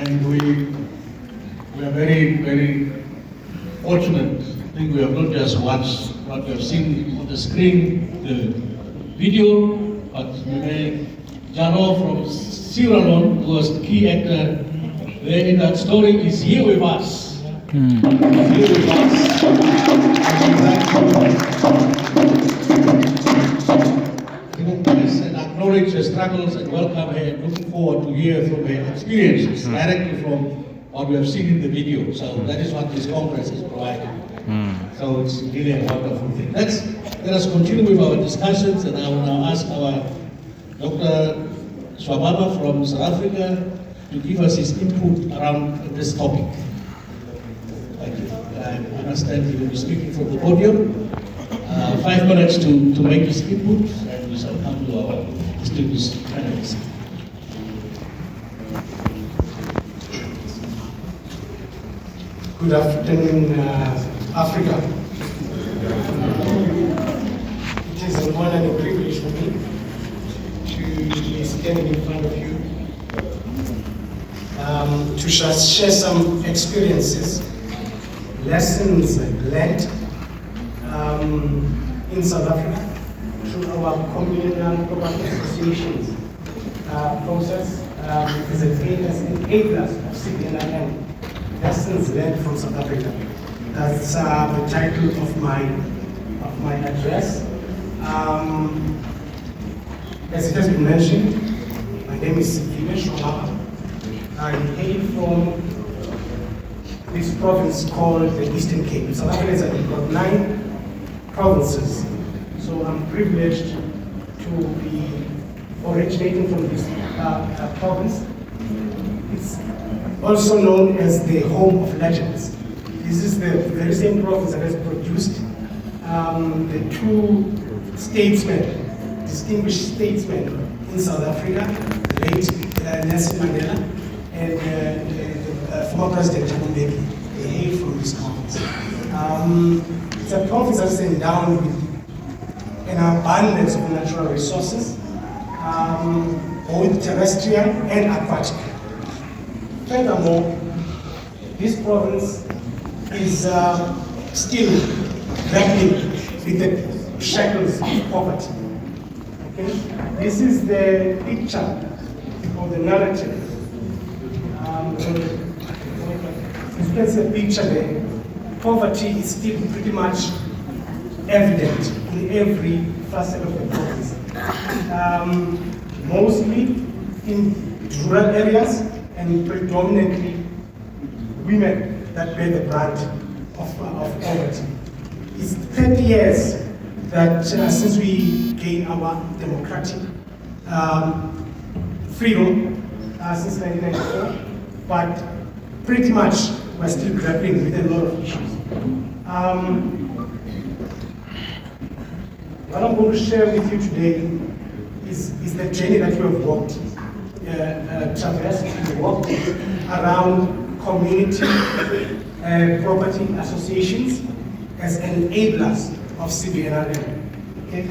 and we are very, very fortunate. I think we have not just watched what we have seen on the screen, the video, but we may Jano from Sierra Leone, who was the key actor there in that story, is here with us. Here with us. And acknowledge her struggles and welcome her and looking forward to hear from her experiences directly from what we have seen in the video. So that is what this conference is providing. So it's really a wonderful thing. Let us continue with our discussions, and I will now ask our Dr. Swababa from South Africa to give us his input around this topic. Thank you. I understand he will be speaking from the podium. 5 minutes to make his input, and we shall come to our distinguished panelists. Good afternoon, Africa. It is an honor and a privilege for me to be standing in front of you to share some experiences, lessons learned in South Africa through our communal property associations process as an A-class of CPNIM. Lessons learned from South Africa. That's the title of my address. As it has been mentioned, my name is Swababa. I hail from this province called the Eastern Cape. South Africa has got 9 provinces, so I'm privileged to be originating from this province. It's also known as the home of legends. This is the very same province that has produced the 2 statesmen, distinguished statesmen in South Africa, the late Nelson Mandela and former President Mbeki. They hail from this province. It's a province that is endowed with an abundance of natural resources, both terrestrial and aquatic. Furthermore, this province is still grappling with the shackles of poverty. Okay? This is the picture or the narrative. As you can see the picture there, poverty is still pretty much evident in every facet of the province. Mostly in rural areas, and predominantly women that bear the brunt of poverty. It's 30 years that since we gained our democratic freedom since 1994, but pretty much we're still grappling with a lot of issues. What I'm going to share with you today is the journey that we have walked. Traversed and walked around community property associations as enablers of CBNRM. Okay?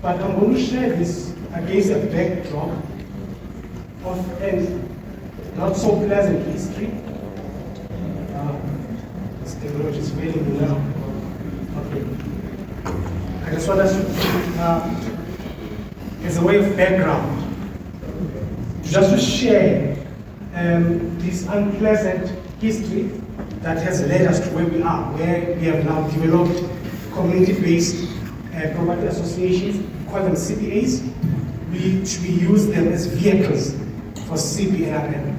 But I'm going to share this against a backdrop of a not so pleasant history. This technology is failing me now. Okay. I just want us to as a way of background, just to share this unpleasant history that has led us to where we are, where we have now developed community-based property associations, we call them CPAs, which we use them as vehicles for CPNRM.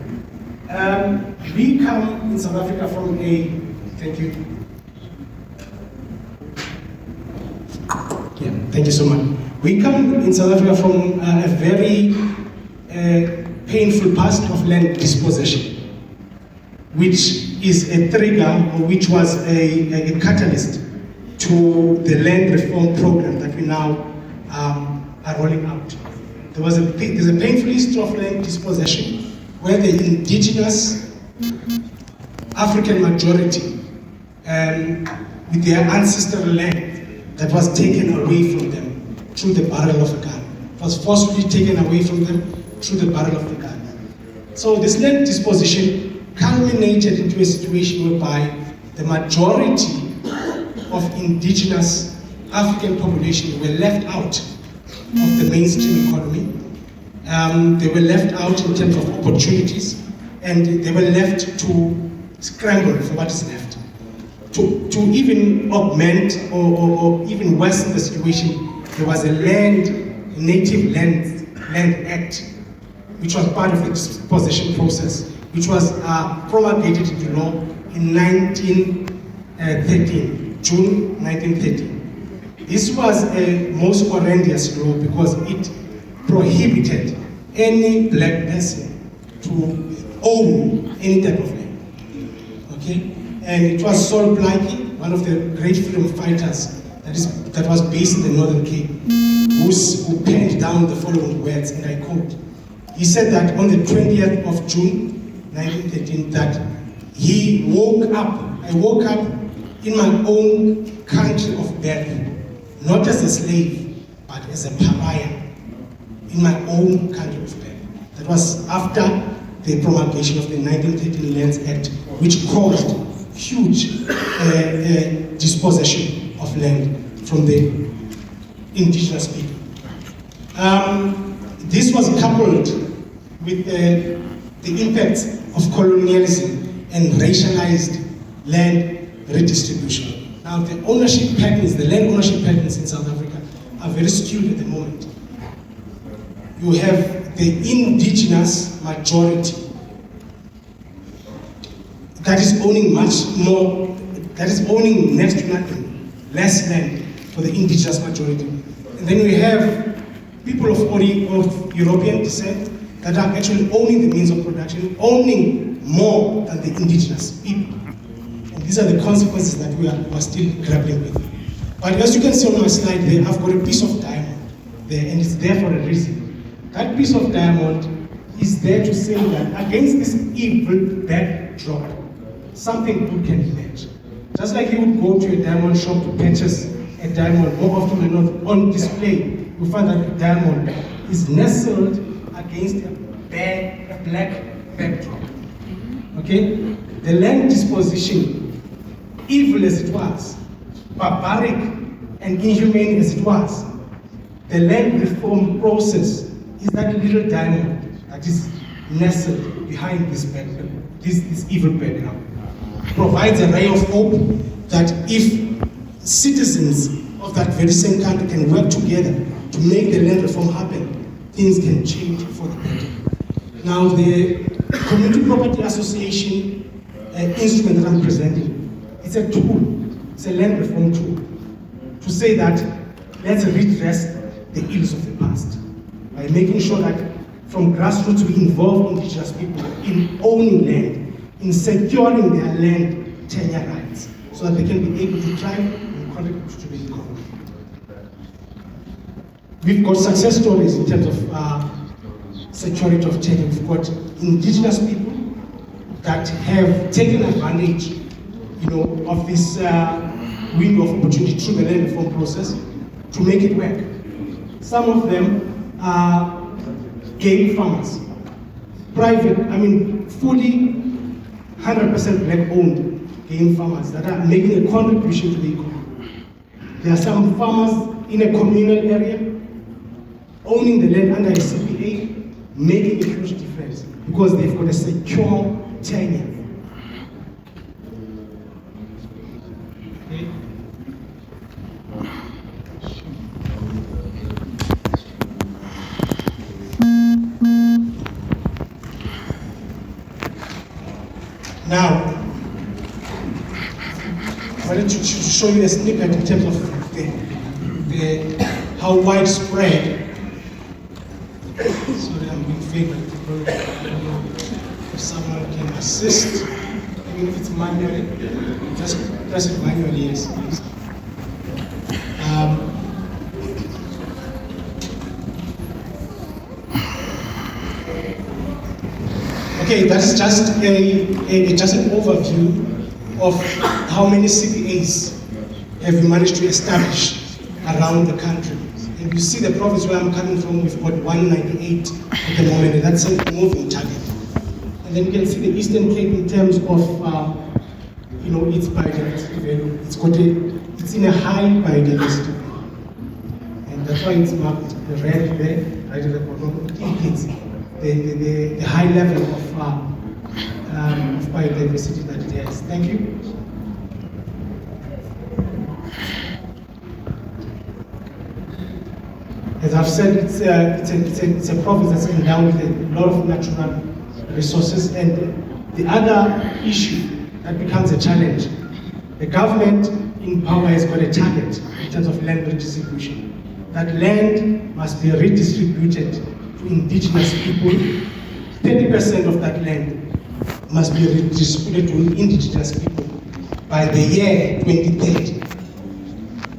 We come in South Africa from thank you. Yeah, thank you so much. We come in South Africa from a very painful past of land dispossession, which is a trigger, or which was a catalyst to the land reform program that we now are rolling out. There's a painful history of land dispossession where the indigenous African majority with their ancestral land that was taken away from them through the barrel of a gun. It was forcibly taken away from them through the barrel of the gun. So this land disposition culminated into a situation whereby the majority of indigenous African population were left out of the mainstream economy. They were left out in terms of opportunities, and they were left to scramble for what is left. To even augment or even worsen the situation, there was a Native Land Act, which was part of the dispossession process, which was promulgated into law in 1913, June 1913. This was a most horrendous law because it prohibited any black person to own any type of land. Okay? And it was Saul Blakey, one of the great freedom fighters that was based in the Northern Cape, who penned down the following words, and I quote. He said that on the 20th of June, 1913, that he woke up, I woke up in my own country of birth, not as a slave, but as a pariah, in my own country of birth. That was after the promulgation of the 1913 Lands Act, which caused huge dispossession of land from the indigenous people. This was coupled with the impacts of colonialism and racialized land redistribution. Now the ownership patterns, the land ownership patterns in South Africa are very skewed at the moment. You have the indigenous majority that is owning much more, that is owning next to nothing, less land for the indigenous majority. And then we have people of European descent that are actually owning the means of production, owning more than the indigenous people. And these are the consequences that we are still grappling with. But as you can see on my slide there, I've got a piece of diamond there, and it's there for a reason. That piece of diamond is there to say that against this evil backdrop, something good can emerge. Just like you would go to a diamond shop to purchase a diamond, more often than not on display, you find that the diamond is nestled against a black backdrop. Okay? The land disposition, evil as it was, barbaric and inhumane as it was, the land reform process is that little diamond that is nestled behind this background, this evil background. Provides a ray of hope that if citizens of that very same country can work together to make the land reform happen, things can change for the better. Now, the Community Property Association instrument that I'm presenting, it's a tool, it's a land reform tool, to say that let's redress the ills of the past by making sure that from grassroots we involve indigenous people in owning land, in securing their land tenure rights, so that they can be able to thrive and contribute to the economy. We've got success stories in terms of security of tenure. We've got indigenous people that have taken advantage, of this window of opportunity through the land reform process to make it work. Some of them are game farmers, private, fully 100% black-owned game farmers that are making a contribution to the economy. There are some farmers in a communal area owning the land under a CPA, making a huge difference because they've got a secure tenure. Okay. Now, I wanted to show you a snippet in terms of how widespread. Sorry, I'm being favored. If someone can assist, even if it's manually, just press it manually, yes, please. Okay, that's just an overview of how many CPAs have we managed to establish around the country. And you see the province where I'm coming from, we've got 198 at the moment, and that's a moving target. And then you can see the Eastern Cape in terms of its biodiversity value. It's in a high biodiversity value. And that's why it's marked the red there, right at the bottom. It indicates the high level of biodiversity that it has. Thank you. As I've said, it's a province that's endowed with a lot of natural resources. And the other issue that becomes a challenge, the government in power has got a target in terms of land redistribution. That land must be redistributed to indigenous people. 30% of that land must be redistributed to indigenous people by the year 2030.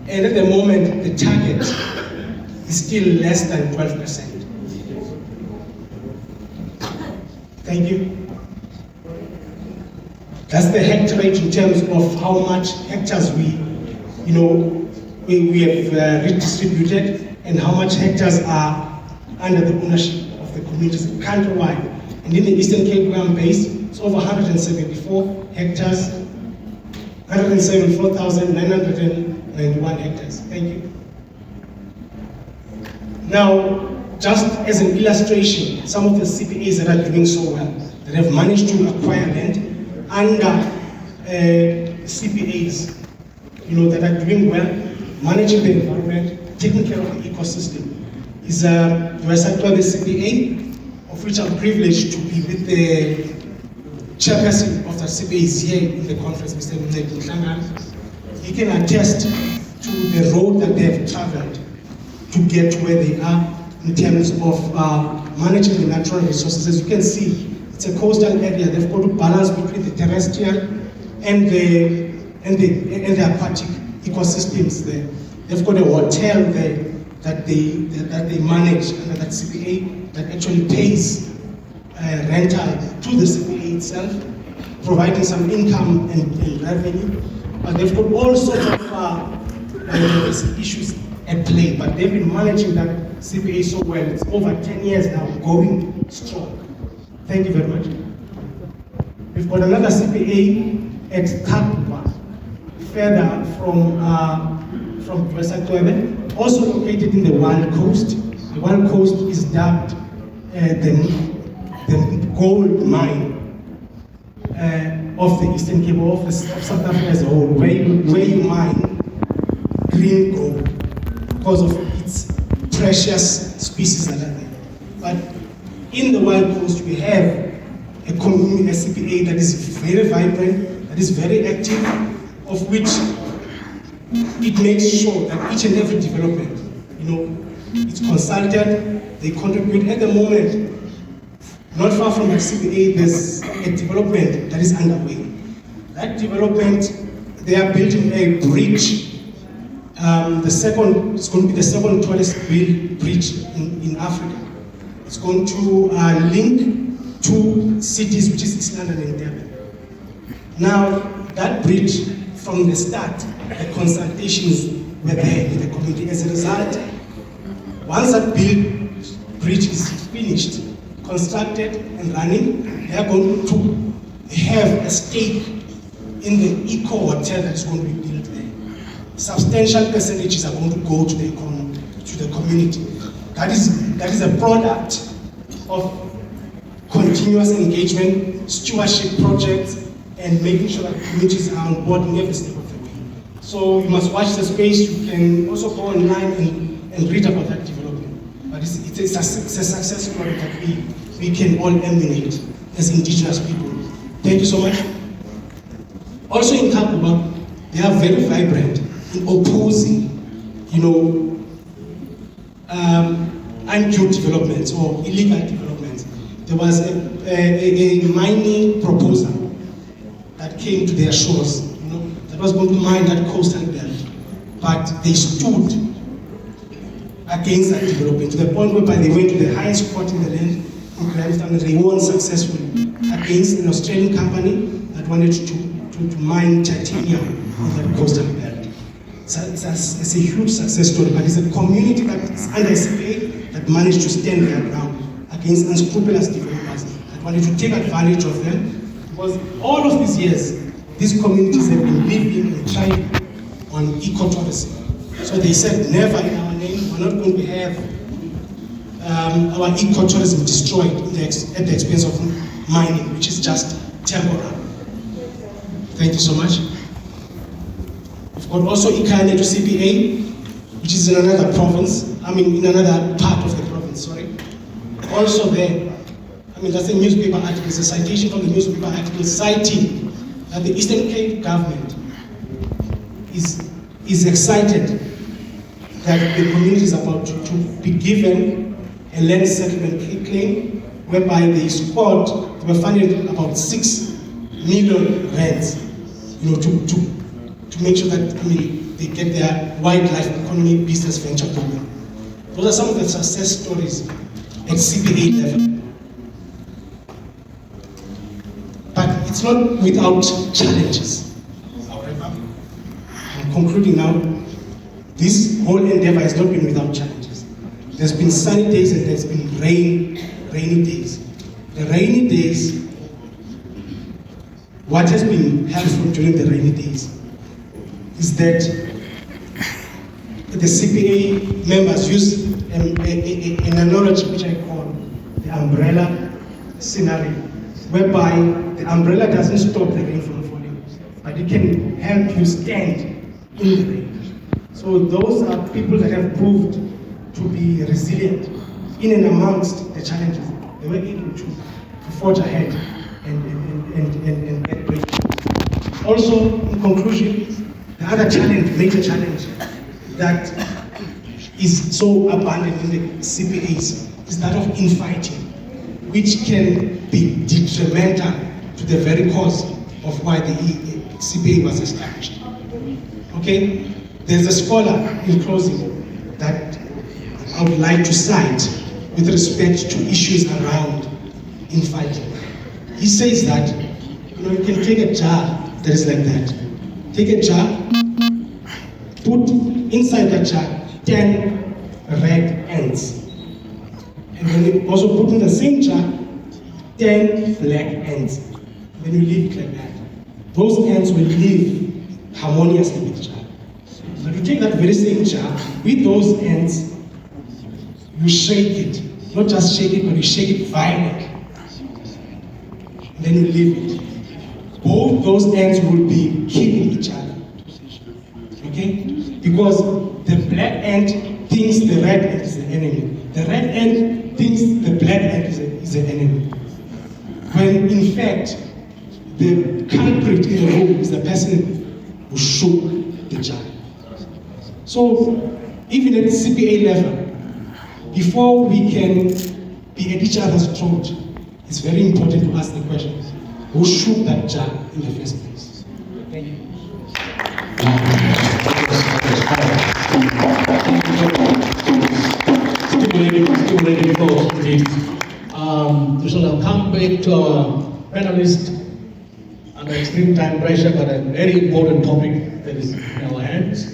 And at the moment, the target is still less than 12%. Thank you. That's the hectarage in terms of how much hectares we have redistributed and how much hectares are under the ownership of the communities countrywide. And in the Eastern Cape where I'm based, it's over 174 hectares, 174,991 hectares. Thank you. Now, just as an illustration, some of the CPAs that are doing so well, that have managed to acquire land under CPAs, that are doing well, managing the environment, taking care of the ecosystem, is the CPA, of which I'm privileged to be with the chairperson of the CPAs here in the conference, Mr. He can attest to the road that they have traveled to get to where they are in terms of managing the natural resources. As you can see, it's a coastal area. They've got to balance between the terrestrial and the aquatic ecosystems there. They've got a hotel there that they manage under that CPA that actually pays rental to the CPA itself, providing some income and revenue. But they've got all sorts of issues at play, but they've been managing that CPA so well. It's over 10 years now, going strong. Thank you very much. We've got another CPA at KAKULE, further from Windhoek, also located in the Wild Coast. The Wild Coast is dubbed the gold mine of the Eastern Cape, of South Africa as a whole, where you mine green gold because of its precious species that are there. But in the Wild Coast, we have a community, a CPA that is very vibrant, that is very active, of which it makes sure that each and every development, it's consulted, they contribute. At the moment, not far from the CPA, there's a development that is underway. That development, they are building a bridge. It's going to be the second tallest bridge in Africa. It's going to link two cities, which is East London and Durban. Now, that bridge, from the start, the consultations were there with the community. As a result, once that bridge is finished, constructed and running, they are going to have a stake in the Eco-Hotel that's going to be built there. Substantial percentages are going to go to the economy, to the community. That is a product of continuous engagement, stewardship projects, and making sure that communities are on board in every step of the way. So you must watch the space. You can also go online and read about that development. But it's a success story that we can all emulate as indigenous people. Thank you so much. Also in KAKULE, they are very vibrant in opposing, undue developments or illegal developments. There was a mining proposal that came to their shores, that was going to mine that coastal belt, but they stood against that development to the point whereby they went to the highest court in the land and they won successfully against an Australian company that wanted to mine titanium on that coastal belt. It's a huge success story, but it's a community that is under CPA that managed to stand their ground against unscrupulous developers that wanted to take advantage of them, because all of these years, these communities have been living and thriving on ecotourism. So they said, never in our name, we're not going to have our ecotourism destroyed at the expense of mining, which is just temporary. Thank you so much. We've got also ICANE to CPA, which is in another province, in another part of the province, sorry. Also there, that's a newspaper article, it's a citation from the newspaper article citing that the Eastern Cape government is excited that the community is about to be given a land settlement claim, whereby they were funded about 6 million rands, to make sure that they get their wildlife economy business venture going. Those are some of the success stories at CPA level. But it's not without challenges. However, I'm concluding now, this whole endeavor has not been without challenges. There's been sunny days and there's been rainy days. The rainy days, what has been helpful during the rainy days is that the CPA members use an analogy which I call the umbrella scenario, whereby the umbrella doesn't stop the rain from falling, but it can help you stand in the rain. So those are people that have proved to be resilient in and amongst the challenges. They were able to forge ahead and get breakthrough. Also, in conclusion, the other challenge, major challenge, that is so abundant in the CPAs is that of infighting, which can be detrimental to the very cause of why the CPA was established. Okay? There's a scholar in closing that I would like to cite with respect to issues around infighting. He says that you can take a jar that is like that. Take a jar, put inside that jar 10 red ants. And then you also put in the same jar 10 black ants. Then you leave it like that. Those ants will live harmoniously with each other. But you take that very same jar with those ants, you shake it. Not just shake it, but you shake it violently. Then you leave it. Both those ants will be killing each other. Okay? Because the black ant thinks the red ant is the enemy. The red ant thinks the black ant is the enemy. When in fact, the culprit in the room is the person who shook the jar. So, even at the CPA level, before we can be at each other's throat, it's very important to ask the question, who shook that jar in the first place? Thank you. Stimulating thoughts, indeed. We shall come back to our panelists under extreme time pressure, but a very important topic that is in our hands.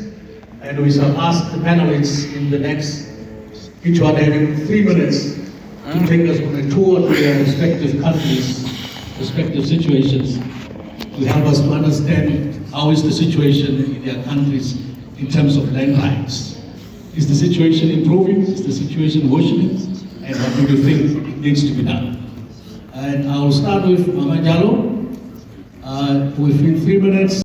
And we shall ask the panelists in the next, each one having 3 minutes, to take us on a tour to their respective countries, respective situations, to help us to understand how is the situation in their countries in terms of land rights. Is the situation improving? Is the situation worsening? And what do you think needs to be done? And I'll start with Mama Jalo. Within 3 minutes,